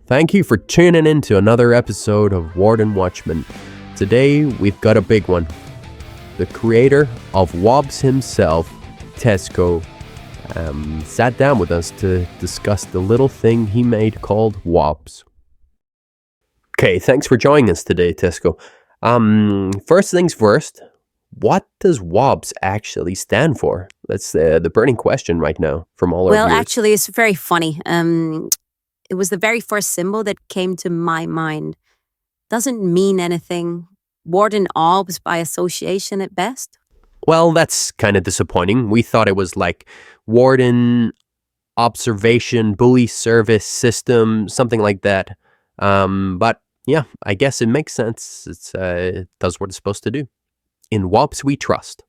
Thank you for tuning in to another episode of Warden Watchmen. Today, we've got a big one. The creator of WOBs himself, Tesco, sat down with us to discuss the little thing he made called WOBs. Okay, thanks for joining us today, Tesco. First things first, what does WOBs actually stand for? That's the burning question right now from all our viewers. Well, actually, it's very funny. It was the very first symbol that came to my mind. Doesn't mean anything. Warden Obs by association at best. Well, that's kind of disappointing. We thought it was like Warden Observation Bully Service System, something like that. But yeah, I guess it makes sense. It does what it's supposed to do. In WOBs we trust.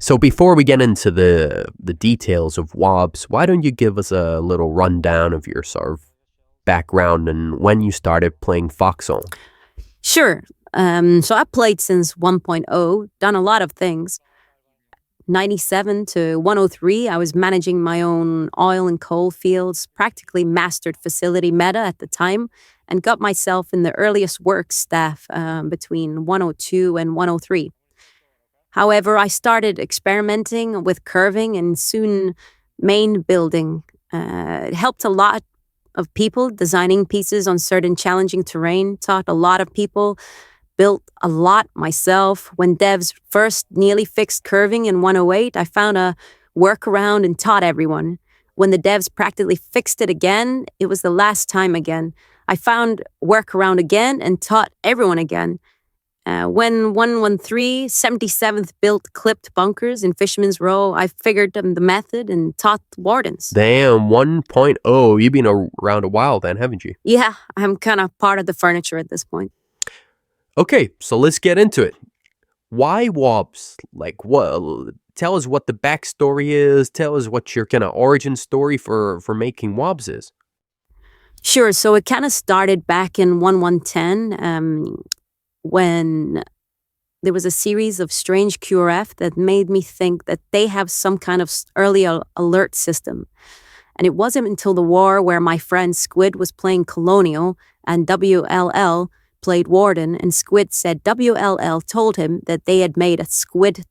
So before we get into the details of WOBs, why don't you give us a little rundown of your sort of background and when you started playing foxhole? Sure. So I played since 1.0, done a lot of things. 97 to 103, I was managing my own oil and coal fields, practically mastered facility meta at the time, and got myself in the earliest work staff between 102 and 103. However, I started experimenting with curving and soon main building. It helped a lot of people designing pieces on certain challenging terrain, taught a lot of people, built a lot myself. When devs first nearly fixed curving in 108, I found a workaround and taught everyone. When the devs practically fixed it again, it was the last time again. I found workaround again and taught everyone again. When 113, 77th built clipped bunkers in Fisherman's Row, I figured the method and taught wardens. Damn, 1.0. You've been around a while then, haven't you? Yeah, I'm kind of part of the furniture at this point. Okay, so let's get into it. Why WOBs? Tell us what the backstory is. Tell us what your kind of origin story for making WOBs is. Sure, so it kind of started back in 1110, when there was a series of strange QRF that made me think that they have some kind of early alert system. And it wasn't until the war where my friend Squid was playing Colonial and WLL played Warden, and Squid said WLL told him that they had made a squid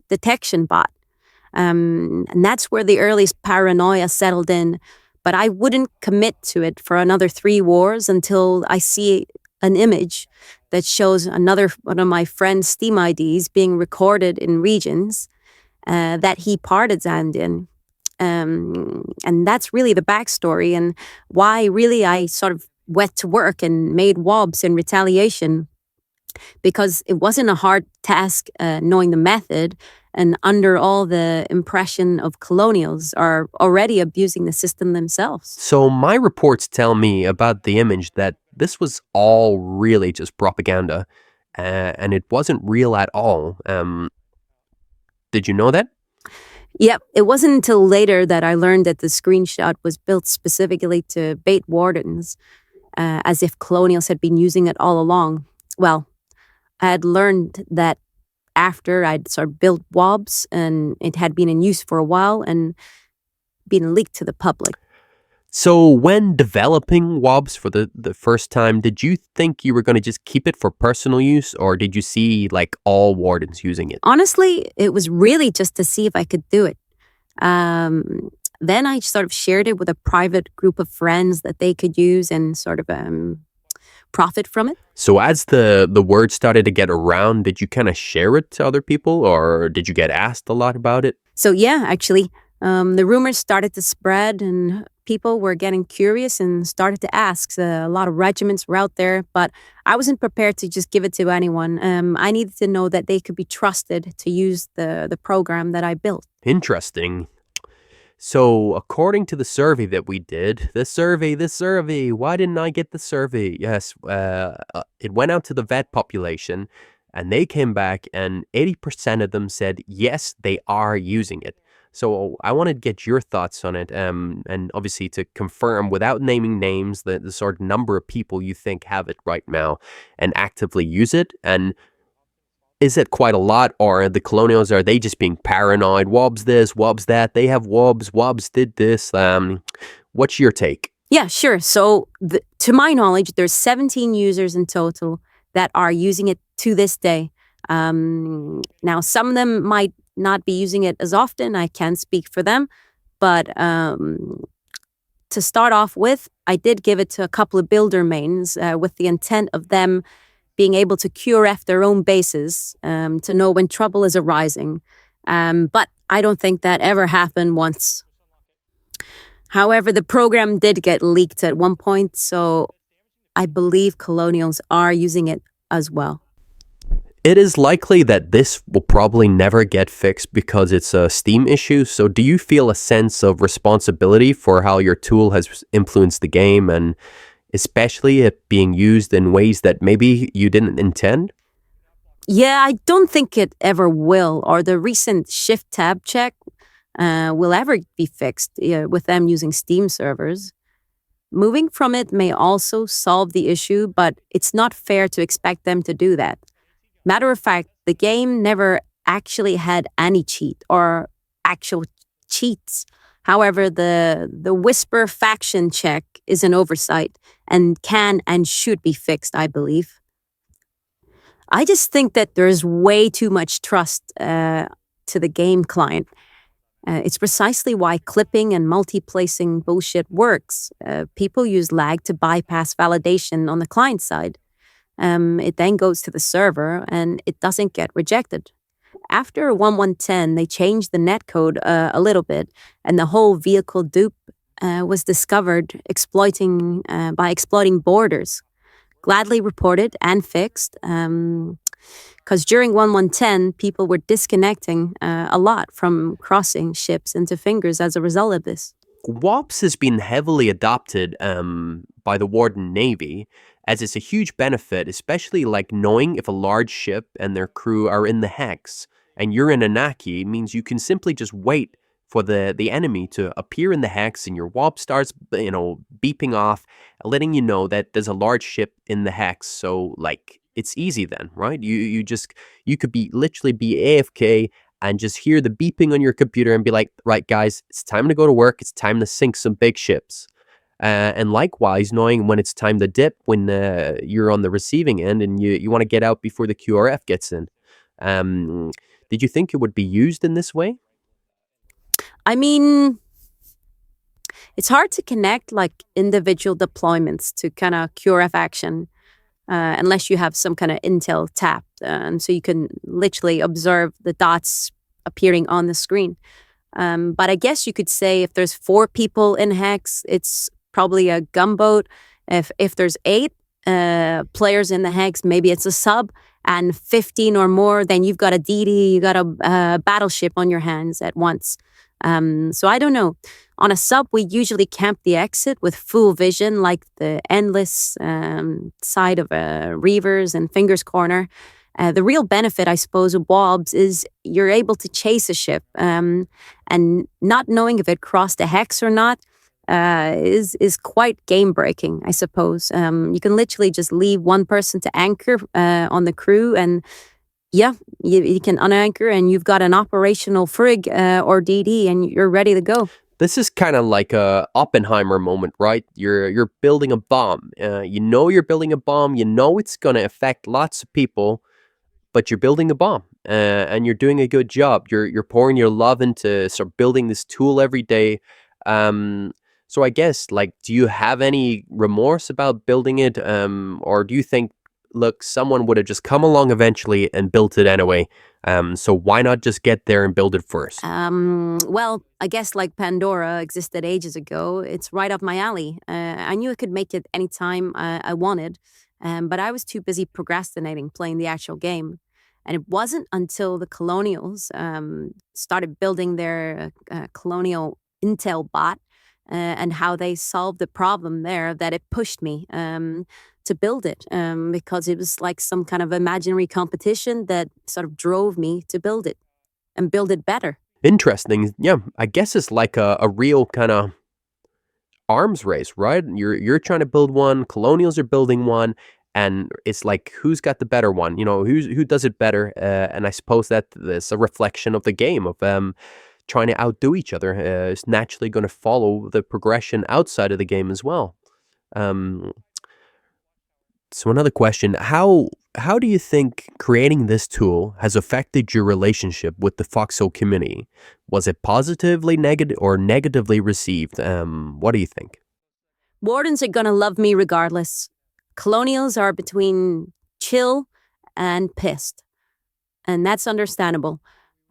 detection bot. And that's where the earliest paranoia settled in. But I wouldn't commit to it for another 3 wars until I see an image that shows another one of my friend's Steam IDs being recorded in regions that he partizaned in. And that's really the backstory and why really I sort of went to work and made WOBs in retaliation, because it wasn't a hard task knowing the method and under all the impression of colonials are already abusing the system themselves. So my reports tell me about the image that this was all really just propaganda, and it wasn't real at all. Did you know that? Yep, it wasn't until later that I learned that the screenshot was built specifically to bait wardens, as if colonials had been using it all along. Well, I had learned that after I'd sort of built WOBs and it had been in use for a while and been leaked to the public. So when developing WOBs for the first time, did you think you were going to just keep it for personal use, or did you see like all wardens using it? Honestly, it was really just to see if I could do it. Then I sort of shared it with a private group of friends that they could use and sort of profit from it. So as the word started to get around, did you kind of share it to other people, or did you get asked a lot about it? So yeah, actually, the rumors started to spread and people were getting curious and started to ask. A lot of regiments were out there, but I wasn't prepared to just give it to anyone. I needed to know that they could be trusted to use the program that I built. Interesting. So according to the survey that we did, this survey, why didn't I get the survey? Yes, it went out to the vet population and they came back and 80% of them said, yes, they are using it. So I want to get your thoughts on it, and obviously to confirm, without naming names, the sort of number of people you think have it right now and actively use it. And is it quite a lot, or the colonials, are they just being paranoid? WOBs this, WOBs that, they have WOBs, WOBs did this. What's your take? Yeah, sure. So to my knowledge, there's 17 users in total that are using it to this day. Now, some of them might not be using it as often. I can't speak for them. But to start off with, I did give it to a couple of builder mains with the intent of them being able to QRF their own bases to know when trouble is arising. But I don't think that ever happened once. However, the program did get leaked at one point, so I believe colonials are using it as well. It is likely that this will probably never get fixed because it's a Steam issue, so do you feel a sense of responsibility for how your tool has influenced the game, and especially it being used in ways that maybe you didn't intend? Yeah, I don't think it ever will, or the recent shift tab check will ever be fixed with them using Steam servers. Moving from it may also solve the issue, but it's not fair to expect them to do that. Matter of fact, the game never actually had any cheat or actual cheats. However, the Whisper faction check is an oversight and can and should be fixed, I believe. I just think that there's way too much trust to the game client. It's precisely why clipping and multi-placing bullshit works. People use lag to bypass validation on the client side. It then goes to the server and it doesn't get rejected. After 1.1.10, they changed the netcode a little bit, and the whole vehicle dupe was discovered by exploiting borders. Gladly reported and fixed, because during 1.1.10, people were disconnecting a lot from crossing ships into fingers as a result of this. WOBs has been heavily adopted by the Warden Navy, as it's a huge benefit, especially like knowing if a large ship and their crew are in the hex, and you're in Anaki, means you can simply just wait for the enemy to appear in the hex, and your WOB starts, beeping off, letting you know that there's a large ship in the hex. So, like, it's easy then, right? You could literally be AFK and just hear the beeping on your computer and be like, right, guys, it's time to go to work. It's time to sink some big ships. And likewise, knowing when it's time to dip when you're on the receiving end and you want to get out before the QRF gets in. Did you think it would be used in this way? I mean, it's hard to connect like individual deployments to kind of QRF action unless you have some kind of intel tap. And so you can literally observe the dots appearing on the screen. But I guess you could say if there's 4 people in Hex, it's probably a gunboat. If there's 8 players in the Hex, maybe it's a sub. And 15 or more, then you've got a DD, you got a battleship on your hands at once. So I don't know. On a sub, we usually camp the exit with full vision, like the endless side of Reavers and Fingers Corner. The real benefit, I suppose, of WOBs is you're able to chase a ship, and not knowing if it crossed a hex or not is quite game breaking, I suppose. You can literally just leave one person to anchor on the crew, and yeah, you can unanchor, and you've got an operational frig or DD, and you're ready to go. This is kind of like a Oppenheimer moment, right? You're building a bomb. You know you're building a bomb. You know it's going to affect lots of people, but you're building a bomb, and you're doing a good job. You're pouring your love into sort of building this tool every day. So I guess, like, do you have any remorse about building it, or do you think, look, someone would have just come along eventually and built it anyway? So why not just get there and build it first? Well, I guess like Pandora existed ages ago, it's right up my alley. I knew I could make it anytime I wanted, but I was too busy procrastinating playing the actual game. And it wasn't until the Colonials started building their Colonial Intel bot and how they solved the problem there that it pushed me to build it, because it was like some kind of imaginary competition that sort of drove me to build it and build it better. Interesting. Yeah, I guess it's like a real kind of arms race, right? You're trying to build one, Colonials are building one, and it's like, who's got the better one? Who does it better? And I suppose that's a reflection of the game of trying to outdo each other. Is naturally going to follow the progression outside of the game as well. So another question, how do you think creating this tool has affected your relationship with the foxhole community? Was it positively negative or negatively received? What do you think? Wardens are gonna love me regardless. Colonials are between chill and pissed, and that's understandable.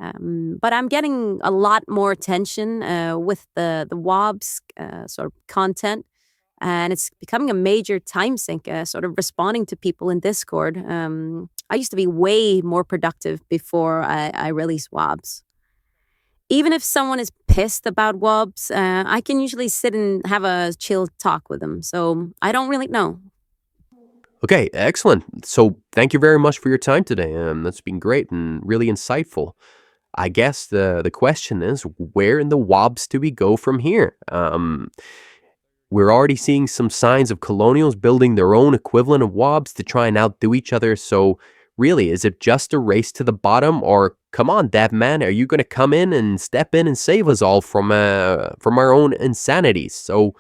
But I'm getting a lot more attention with the WOBs sort of content, and it's becoming a major time sink, sort of responding to people in Discord. I used to be way more productive before I release WOBs. Even if someone is pissed about WOBs, I can usually sit and have a chill talk with them. So I don't really know. Okay, excellent. So thank you very much for your time today. That's been great and really insightful. I guess the question is, where in the WOBs do we go from here? We're already seeing some signs of colonials building their own equivalent of WOBs to try and outdo each other. So really, is it just a race to the bottom, or come on, Dev Man, are you going to come in and step in and save us all from our own insanities? So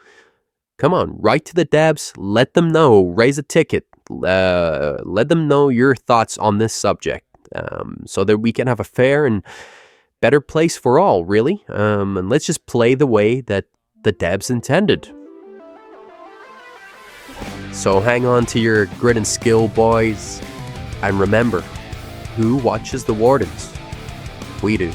come on, write to the devs, let them know, raise a ticket, let them know your thoughts on this subject, so that we can have a fair and better place for all, really. And let's just play the way that the devs intended. So hang on to your grit and skill, boys, and remember, who watches the Wardens? We do.